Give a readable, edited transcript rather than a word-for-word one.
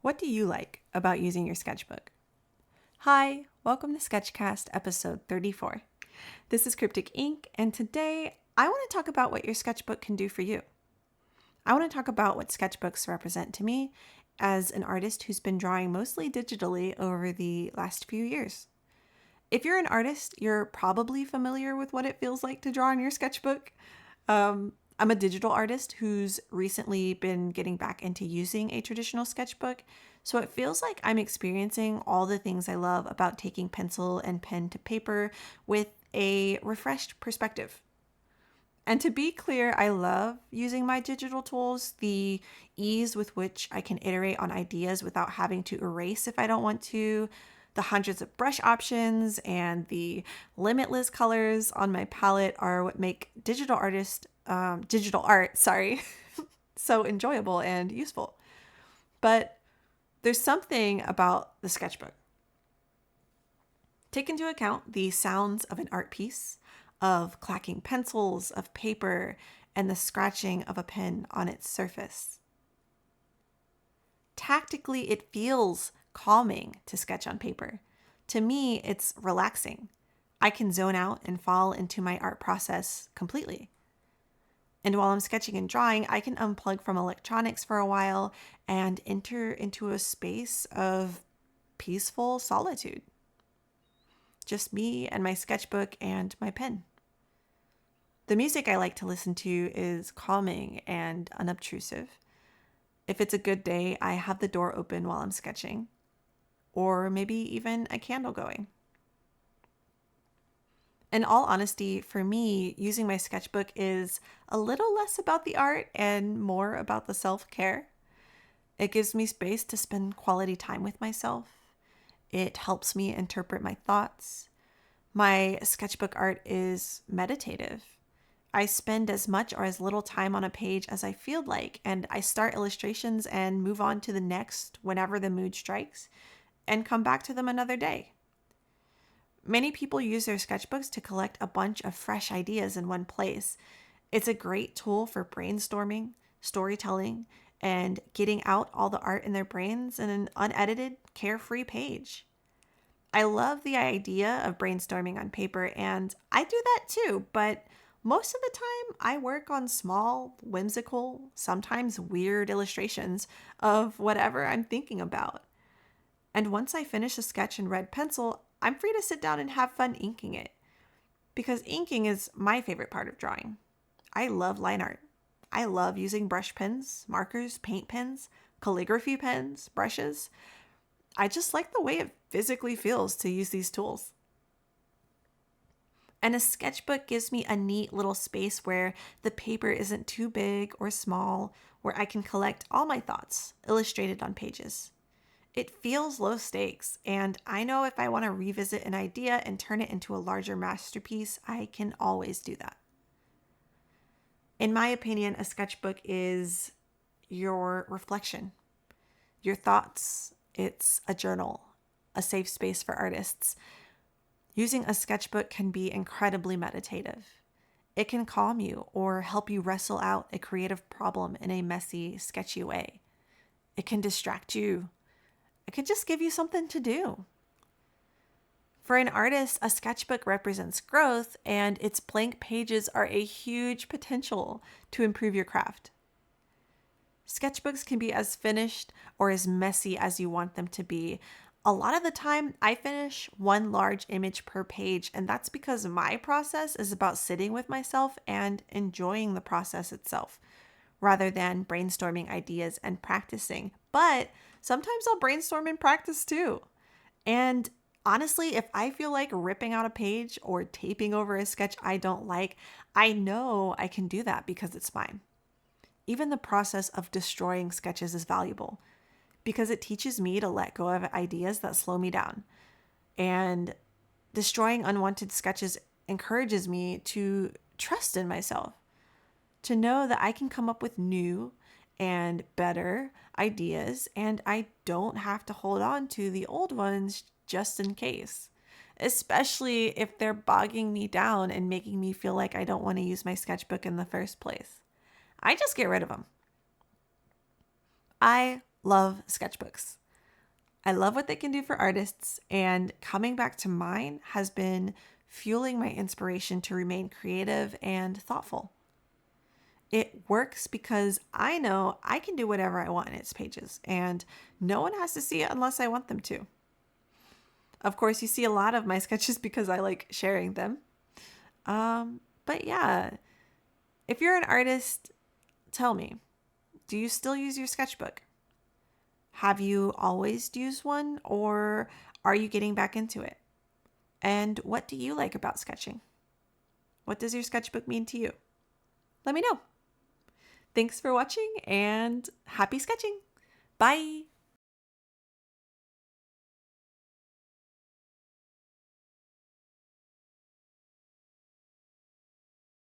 What do you like about using your sketchbook? Hi, welcome to Sketchcast episode 34. This is Cryptic Ink, and today I want to talk about what your sketchbook can do for you. I want to talk about what sketchbooks represent to me as an artist who's been drawing mostly digitally over the last few years. If you're an artist, you're probably familiar with what it feels like to draw in your sketchbook. I'm a digital artist who's recently been getting back into using a traditional sketchbook, so it feels like I'm experiencing all the things I love about taking pencil and pen to paper with a refreshed perspective. And to be clear, I love using my digital tools, the ease with which I can iterate on ideas without having to erase if I don't want to, the hundreds of brush options, and the limitless colors on my palette are what make digital art, so enjoyable and useful. But there's something about the sketchbook. Take into account the sounds of an art piece, of clacking pencils, of paper, and the scratching of a pen on its surface. Tactically, it feels calming to sketch on paper. To me, it's relaxing. I can zone out and fall into my art process completely. And while I'm sketching and drawing, I can unplug from electronics for a while and enter into a space of peaceful solitude. Just me and my sketchbook and my pen. The music I like to listen to is calming and unobtrusive. If it's a good day, I have the door open while I'm sketching, or maybe even a candle going. In all honesty, for me, using my sketchbook is a little less about the art and more about the self-care. It gives me space to spend quality time with myself. It helps me interpret my thoughts. My sketchbook art is meditative. I spend as much or as little time on a page as I feel like, and I start illustrations and move on to the next whenever the mood strikes, and come back to them another day. Many people use their sketchbooks to collect a bunch of fresh ideas in one place. It's a great tool for brainstorming, storytelling, and getting out all the art in their brains in an unedited, carefree page. I love the idea of brainstorming on paper, and I do that too, but most of the time I work on small, whimsical, sometimes weird illustrations of whatever I'm thinking about. And once I finish a sketch in red pencil, I'm free to sit down and have fun inking it. Because inking is my favorite part of drawing. I love line art. I love using brush pens, markers, paint pens, calligraphy pens, brushes. I just like the way it physically feels to use these tools. And a sketchbook gives me a neat little space where the paper isn't too big or small, where I can collect all my thoughts illustrated on pages. It feels low stakes, and I know if I want to revisit an idea and turn it into a larger masterpiece, I can always do that. In my opinion, a sketchbook is your reflection, your thoughts. It's a journal, a safe space for artists. Using a sketchbook can be incredibly meditative. It can calm you or help you wrestle out a creative problem in a messy, sketchy way. It can distract you. It could just give you something to do. For an artist, a sketchbook represents growth, and its blank pages are a huge potential to improve your craft. Sketchbooks can be as finished or as messy as you want them to be. A lot of the time, I finish one large image per page, and that's because my process is about sitting with myself and enjoying the process itself, rather than brainstorming ideas and practicing. But sometimes I'll brainstorm and practice too. And honestly, if I feel like ripping out a page or taping over a sketch I don't like, I know I can do that because it's mine. Even the process of destroying sketches is valuable because it teaches me to let go of ideas that slow me down. And destroying unwanted sketches encourages me to trust in myself, to know that I can come up with new and better ideas, and I don't have to hold on to the old ones just in case, especially if they're bogging me down and making me feel like I don't want to use my sketchbook in the first place. I just get rid of them. I love sketchbooks. I love what they can do for artists, and coming back to mine has been fueling my inspiration to remain creative and thoughtful. It works because I know I can do whatever I want in its pages, and no one has to see it unless I want them to. Of course, you see a lot of my sketches because I like sharing them. But yeah, if you're an artist, tell me, do you still use your sketchbook? Have you always used one, or are you getting back into it? And what do you like about sketching? What does your sketchbook mean to you? Let me know. Thanks for watching and happy sketching. Bye.